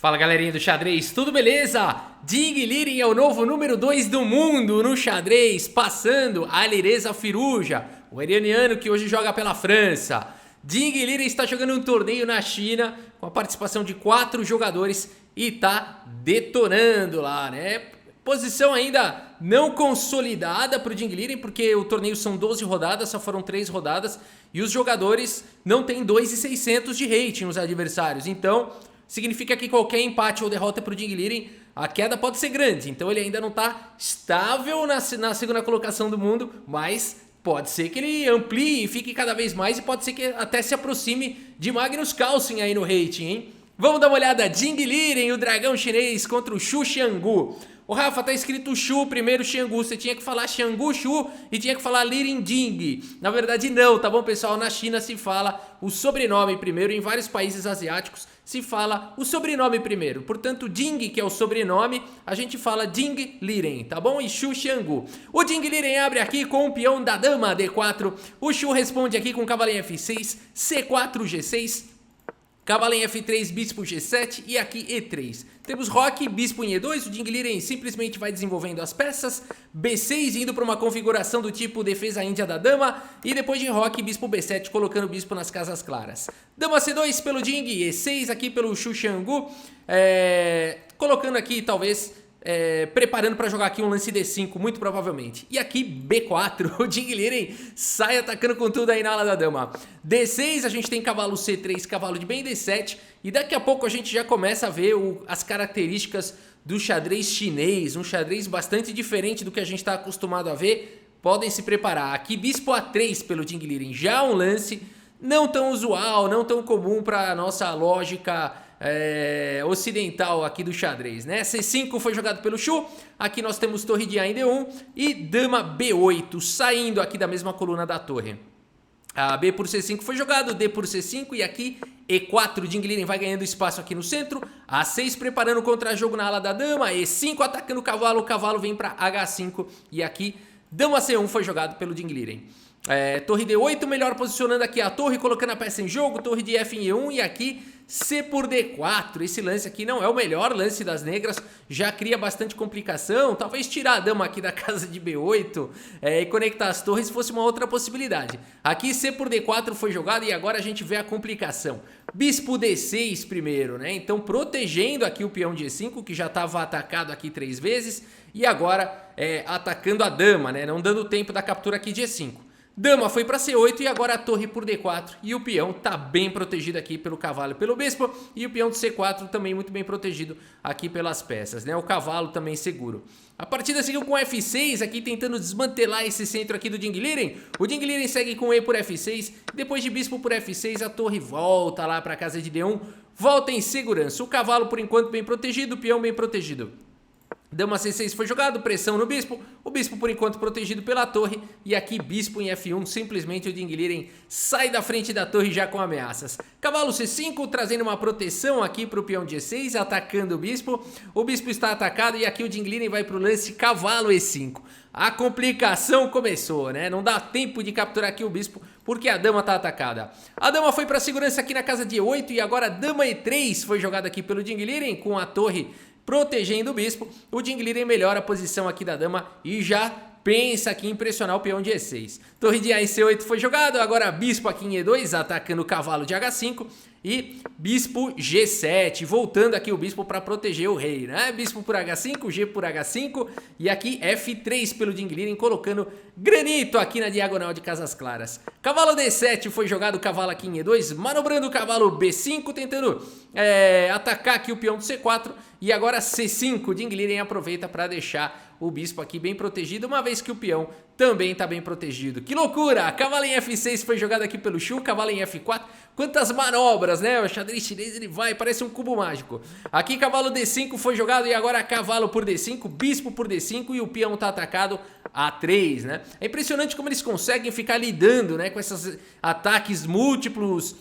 Fala galerinha do xadrez, tudo beleza? Ding Liren é o novo número 2 do mundo no xadrez, passando a Alireza Firouzja, o iraniano que hoje joga pela França. Ding Liren está jogando um torneio na China com a participação de 4 jogadores e tá detonando lá, né? Posição ainda não consolidada para o Ding Liren, porque o torneio são 12 rodadas, só foram 3 rodadas e os jogadores não têm 2.600 de rating os adversários, então significa que qualquer empate ou derrota para o Ding Liren, a queda pode ser grande. Então ele ainda não está estável na segunda colocação do mundo, mas pode ser que ele amplie e fique cada vez mais e pode ser que até se aproxime de Magnus Carlsen aí no rating, hein? Vamos dar uma olhada, Ding Liren, o dragão chinês contra o Xu Xianggu. Ô Rafa, tá escrito Xu, primeiro Xianggu, você tinha que falar Xianggu Xu e tinha que falar Liren Ding. Na verdade não, tá bom pessoal? Na China se fala o sobrenome primeiro, em vários países asiáticos se fala o sobrenome primeiro. Portanto, Ding, que é o sobrenome, a gente fala Ding Liren, tá bom? E Xu Xianggu. O Ding Liren abre aqui com o peão da dama D4, o Xu responde aqui com cavalo em F6, C4, G6, cavalo em F3, bispo G7 e aqui E3. Temos roque, bispo em E2, o Ding Liren simplesmente vai desenvolvendo as peças, B6 indo para uma configuração do tipo defesa índia da dama e depois de roque, bispo B7 colocando o bispo nas casas claras. Dama C2 pelo Ding, E6 aqui pelo Xu Xianggu, colocando aqui talvez... preparando para jogar aqui um lance D5, muito provavelmente. E aqui B4, o Ding Liren sai atacando com tudo aí na ala da dama. D6, a gente tem cavalo C3, cavalo de bem D7. E daqui a pouco a gente já começa a ver as características do xadrez chinês. Um xadrez bastante diferente do que a gente está acostumado a ver. Podem se preparar. Aqui bispo A3 pelo Ding Liren, já um lance não tão usual, não tão comum para a nossa lógica ocidental aqui do xadrez, né? C5 foi jogado pelo Xu, aqui nós temos torre de A em D1 e dama B8, saindo aqui da mesma coluna da torre. A B por C5 foi jogado, D por C5 e aqui E4, Ding Liren vai ganhando espaço aqui no centro, A6 preparando o contra-jogo na ala da dama, E5 atacando o cavalo vem para H5 e aqui dama C1 foi jogado pelo Ding Liren. Torre D8, melhor posicionando aqui a torre, colocando a peça em jogo, torre de F em E1 e aqui C por D4, esse lance aqui não é o melhor lance das negras, já cria bastante complicação, talvez tirar a dama aqui da casa de B8 e conectar as torres fosse uma outra possibilidade. Aqui C por D4 foi jogado e agora a gente vê a complicação. Bispo D6 primeiro, né? Então protegendo aqui o peão de E5 que já estava atacado aqui 3 vezes e agora atacando a dama, né? Não dando tempo da captura aqui de E5. Dama foi para C8 e agora a torre por D4 e o peão tá bem protegido aqui pelo cavalo e pelo bispo e o peão de C4 também muito bem protegido aqui pelas peças, né? O cavalo também seguro. A partida seguiu com F6 aqui tentando desmantelar esse centro aqui do Ding Liren. O Ding Liren segue com E por F6, depois de bispo por F6 a torre volta lá para a casa de D1, volta em segurança. O cavalo por enquanto bem protegido, o peão bem protegido. Dama C6 foi jogado, pressão no bispo, o bispo por enquanto protegido pela torre e aqui bispo em F1, simplesmente o Ding Liren sai da frente da torre já com ameaças. Cavalo C5 trazendo uma proteção aqui para o peão de E6, atacando o bispo está atacado e aqui o Ding Liren vai para o lance cavalo E5. A complicação começou, né? Não dá tempo de capturar aqui o bispo porque a dama está atacada. A dama foi para segurança aqui na casa de E8 e agora dama E3 foi jogada aqui pelo Ding Liren com a torre protegendo o bispo. O Ding Liren melhora a posição aqui da dama e já pensa aqui em impressionar o peão de E6. Torre de A em C8 foi jogado, agora bispo aqui em E2 atacando o cavalo de H5 e bispo G7, voltando aqui o bispo para proteger o rei, né? Bispo por H5, G por H5 e aqui F3 pelo Ding Liren colocando granito aqui na diagonal de casas claras. Cavalo D7 foi jogado, cavalo aqui em E2, manobrando o cavalo B5, tentando atacar aqui o peão do C4 e agora C5, Ding Liren aproveita para deixar o bispo aqui bem protegido, uma vez que o peão também está bem protegido. Que loucura! Cavalo em F6 foi jogado aqui pelo Xu, cavalo em F4. Quantas manobras, né? O xadrez chinês ele vai, parece um cubo mágico. Aqui cavalo D5 foi jogado e agora cavalo por D5, bispo por D5 e o peão está atacado A3, né? É impressionante como eles conseguem ficar lidando, né, com esses ataques múltiplos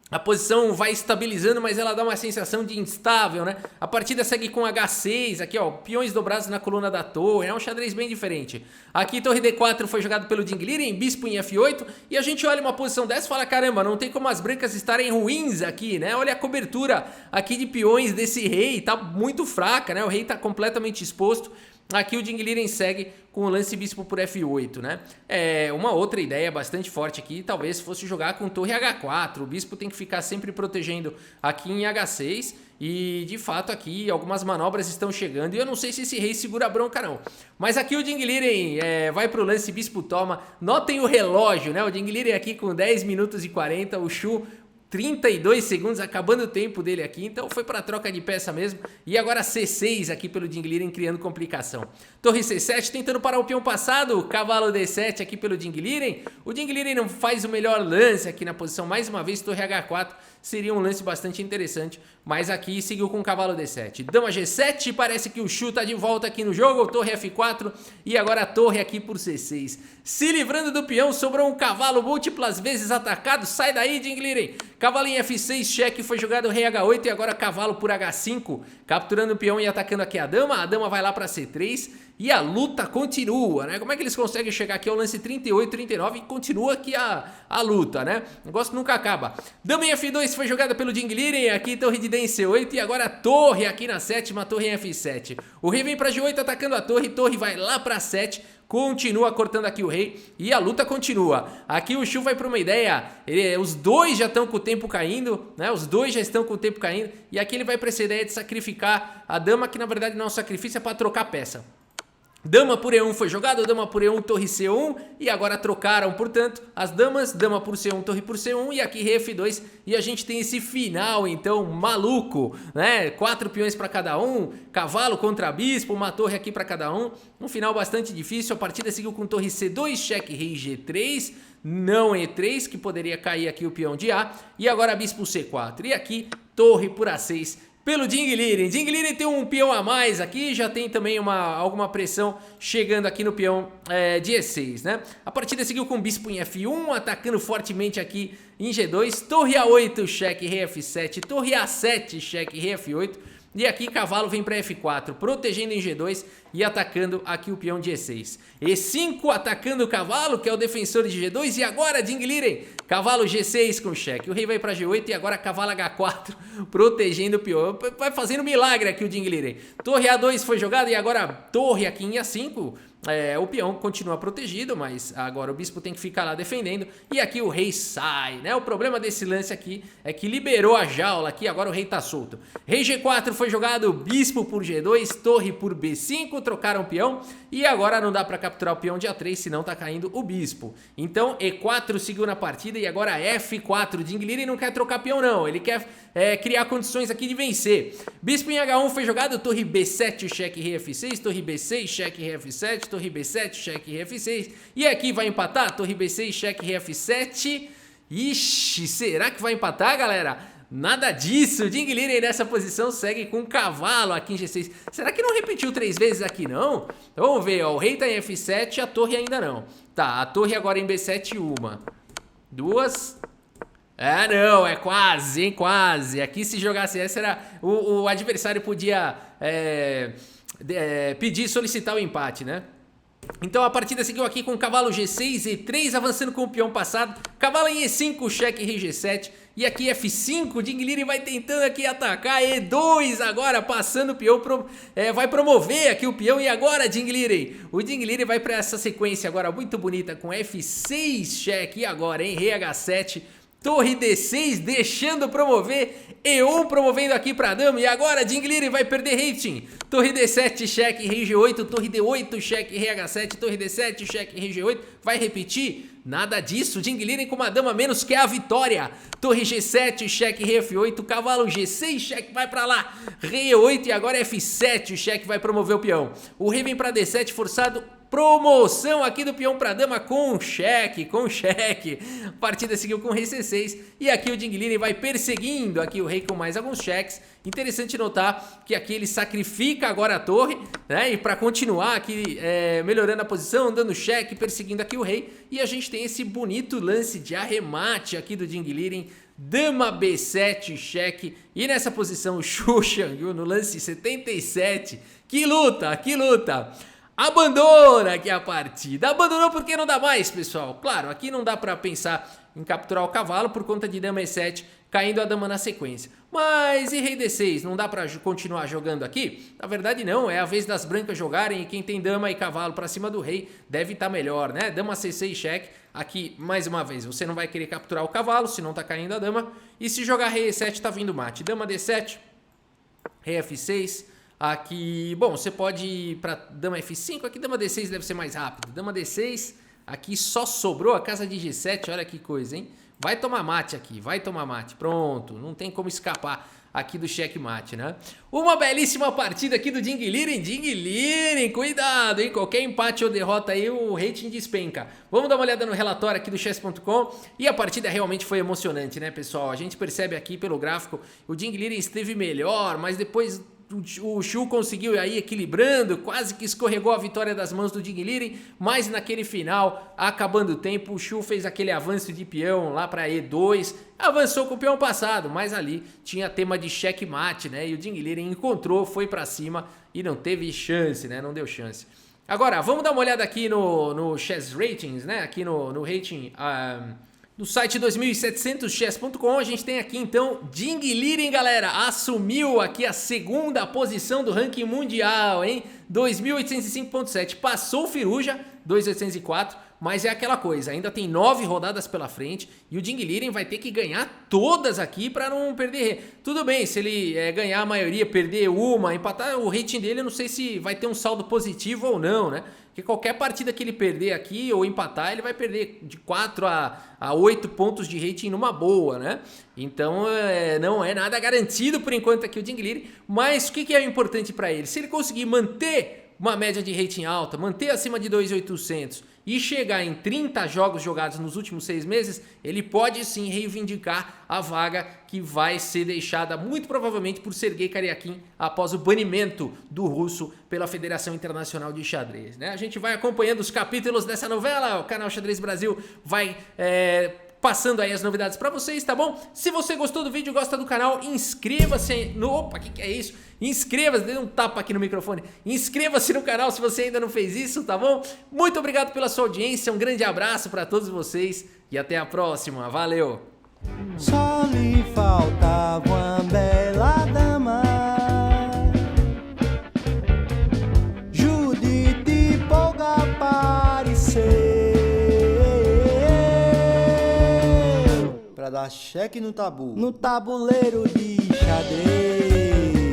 A posição vai estabilizando, mas ela dá uma sensação de instável, né? A partida segue com H6, aqui ó, peões dobrados na coluna da torre, é um xadrez bem diferente. Aqui torre D4 foi jogado pelo Ding Liren, bispo em F8, e a gente olha uma posição dessa e fala, caramba, não tem como as brancas estarem ruins aqui, né? Olha a cobertura aqui de peões desse rei, tá muito fraca, né? O rei tá completamente exposto. Aqui o Ding Liren segue com o lance bispo por F8, né? É uma outra ideia bastante forte aqui, talvez fosse jogar com torre H4. O bispo tem que ficar sempre protegendo aqui em H6 e de fato aqui algumas manobras estão chegando e eu não sei se esse rei segura a bronca não. Mas aqui o Ding Liren vai pro lance bispo toma. Notem o relógio, né? O Ding Liren aqui com 10 minutos e 40, o Xu 32 segundos, acabando o tempo dele aqui, então foi para troca de peça mesmo. E agora C6 aqui pelo Ding Liren, criando complicação. Torre C7 tentando parar o peão passado, cavalo D7 aqui pelo Ding Liren. O Ding Liren não faz o melhor lance aqui na posição, mais uma vez torre H4 seria um lance bastante interessante, mas aqui seguiu com o cavalo D7. Dama G7, parece que o Xu tá de volta aqui no jogo, torre F4 e agora a torre aqui por C6. Se livrando do peão, sobrou um cavalo múltiplas vezes atacado, sai daí Ding Liren. Cavalo em F6, cheque, foi jogado rei H8 e agora cavalo por H5, capturando o peão e atacando aqui a dama vai lá para C3 e a luta continua, né? Como é que eles conseguem chegar aqui ao lance 38, 39 e continua aqui a luta, né? O negócio nunca acaba. Dama em F2 foi jogada pelo Ding Liren, aqui torre de D em C8 e agora a torre aqui na sétima, torre em F7. O rei vem para G8 atacando a torre vai lá para 7, continua cortando aqui o rei e a luta continua. Aqui o Xu vai para uma ideia, os dois já estão com o tempo caindo, né? Os dois já estão com o tempo caindo e aqui ele vai para essa ideia de sacrificar a dama, que na verdade não é um sacrifício, é para trocar peça. Dama por E1 foi jogado, dama por E1, torre C1 e agora trocaram, portanto, as damas, dama por C1, torre por C1 e aqui rei F2 e a gente tem esse final, então, maluco, né? 4 peões para cada um, cavalo contra bispo, uma torre aqui para cada um, um final bastante difícil, a partida seguiu com torre C2, cheque rei G3, não E3, que poderia cair aqui o peão de A, e agora bispo C4, e aqui torre por A6, pelo Ding Liren. Ding Liren tem um peão a mais aqui, já tem também alguma pressão chegando aqui no peão de E6, né? A partida seguiu com bispo em F1, atacando fortemente aqui em G2, torre A8, cheque, rei F7, torre A7, cheque, rei F8, e aqui cavalo vem para F4, protegendo em G2 e atacando aqui o peão de E6. E5 atacando o cavalo, que é o defensor de G2, e agora Ding Liren, cavalo G6 com cheque. O rei vai para G8 e agora cavalo H4, protegendo o peão. Vai fazendo milagre aqui o Ding Liren. Torre A2 foi jogada e agora torre aqui em A5. O peão continua protegido, mas agora o bispo tem que ficar lá defendendo. E aqui o rei sai, né? O problema desse lance aqui é que liberou a jaula aqui, agora o rei tá solto. Rei G4 foi jogado, bispo por G2, torre por B5, trocaram o peão. E agora não dá para capturar o peão de A3, senão tá caindo o bispo. Então E4 seguiu na partida e agora F4. Ding Liren não quer trocar peão não, ele quer criar condições aqui de vencer. Bispo em H1 foi jogado, torre B7, cheque, rei F6, torre B6, cheque, rei F7, torre B7, cheque, rei F6. E aqui vai empatar, torre B6, cheque, rei F7. Ixi, será que vai empatar, galera? Nada disso, Ding Liren nessa posição segue com cavalo aqui em G6. Será que não repetiu 3 vezes aqui não? Então vamos ver, ó, o rei tá em F7, a torre ainda não. Tá, a torre agora em B7, uma, duas... não, é quase, hein, quase. Aqui se jogasse essa, era o adversário podia pedir, solicitar o empate, né? Então a partida seguiu aqui com cavalo G6, E3 avançando com o peão passado, cavalo em E5, cheque, rei G7, e aqui F5, Ding Liren vai tentando aqui atacar, E2 agora passando o peão, vai promover aqui o peão e agora Ding Liren, o Ding Liren vai para essa sequência agora muito bonita com F6, cheque, e agora, hein, rei H7, torre D6 deixando promover, E1 promovendo aqui pra dama e agora Ding Liren vai perder rating. Torre D7, cheque, rei G8, torre D8, cheque, rei H7, torre D7, cheque, rei G8, vai repetir? Nada disso, Ding Liren com uma dama menos quer a vitória. Torre G7, cheque, rei F8, cavalo G6, cheque, vai pra lá. Rei E8 e agora F7, cheque, vai promover o peão. O rei vem pra D7 forçado, promoção aqui do peão pra dama com cheque, A partida seguiu com rei C6 e aqui o Ding Liren vai perseguindo aqui o rei com mais alguns cheques. Interessante notar que aqui ele sacrifica agora a torre, né? E para continuar aqui melhorando a posição, dando cheque, perseguindo aqui o rei. E a gente tem esse bonito lance de arremate aqui do Ding Liren Dama B7, cheque. E nessa posição, Xu Xiangyu no lance 77. Que luta, que luta. Abandona aqui a partida. Abandonou porque não dá mais, pessoal. Claro, aqui não dá pra pensar em capturar o cavalo por conta de dama E7, caindo a dama na sequência. Mas e rei D6? Não dá pra continuar jogando aqui? Na verdade não, é a vez das brancas jogarem e quem tem dama e cavalo pra cima do rei deve estar melhor, né? Dama C6 cheque. Aqui, mais uma vez, você não vai querer capturar o cavalo, se não tá caindo a dama. E se jogar rei E7, tá vindo mate. Dama D7, rei F6. Aqui, bom, você pode ir pra dama F5, aqui dama D6 deve ser mais rápido. Dama D6, aqui só sobrou a casa de G7, olha que coisa, hein? Vai tomar mate aqui, vai tomar mate, pronto, não tem como escapar aqui do checkmate, né? Uma belíssima partida aqui do Ding Liren, cuidado, hein? Qualquer empate ou derrota aí, o rating despenca. Vamos dar uma olhada no relatório aqui do chess.com e a partida realmente foi emocionante, né, pessoal? A gente percebe aqui pelo gráfico, o Ding Liren esteve melhor, mas depois o Xu conseguiu aí equilibrando, quase que escorregou a vitória das mãos do Ding Liren, mas naquele final, acabando o tempo, o Xu fez aquele avanço de peão lá para E2, avançou com o peão passado, mas ali tinha tema de checkmate, né? E o Ding Liren encontrou, foi para cima e não teve chance, né? Não deu chance. Agora, vamos dar uma olhada aqui no Chess Ratings, né? Aqui no rating no site 2700chess.com, a gente tem aqui então Ding Liren, galera, assumiu aqui a segunda posição do ranking mundial, hein? 2805.7, passou o Firuja, 2804, mas é aquela coisa, ainda tem 9 rodadas pela frente e o Ding Liren vai ter que ganhar todas aqui para não perder. Tudo bem, se ele ganhar a maioria, perder uma, empatar, o rating dele eu não sei se vai ter um saldo positivo ou não, né? Porque qualquer partida que ele perder aqui ou empatar, ele vai perder de 4 a 8 pontos de rating numa boa, né? Então não é nada garantido por enquanto aqui o Ding Liren, mas o que é importante para ele? Se ele conseguir manter uma média de rating alta, manter acima de 2.800 e chegar em 30 jogos jogados nos últimos 6 meses, ele pode sim reivindicar a vaga que vai ser deixada muito provavelmente por Sergei Karyakin após o banimento do russo pela Federação Internacional de Xadrez, né? A gente vai acompanhando os capítulos dessa novela, o canal Xadrez Brasil vai passando aí as novidades pra vocês, tá bom? Se você gostou do vídeo, gosta do canal, inscreva-se no... Opa, que é isso? Inscreva-se, dê um tapa aqui no microfone. Inscreva-se no canal se você ainda não fez isso, tá bom? Muito obrigado pela sua audiência, um grande abraço pra todos vocês e até a próxima. Valeu! Só lhe faltava uma bela dama, Judite pouca apareceu pra dar cheque no tabu, no tabuleiro de xadrez.